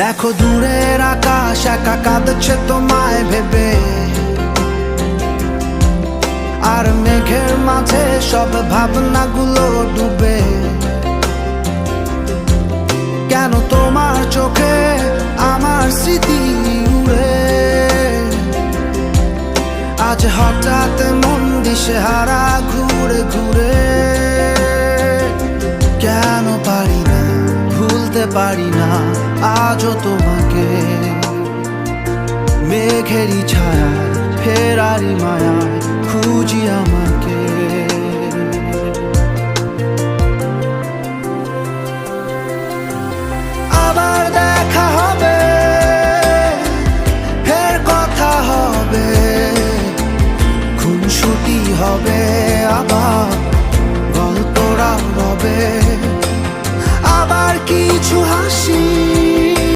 দেখো দূরের আকাশ একা কাঁদছে তোমায় ভেবে, আর মেঘের মাঝে সব ভাবনাগুলো ডুবে। কেন তোমার চোখে আমার স্মৃতি উড়ে, আজ হঠাৎ মন দিশেহারা ঘুরে ঘুরে। কেন পারি না ভুলতে পারি না আজও তোমাকে, মেঘেরই ছায়া ফেরারি মায়া খুঁজি আমার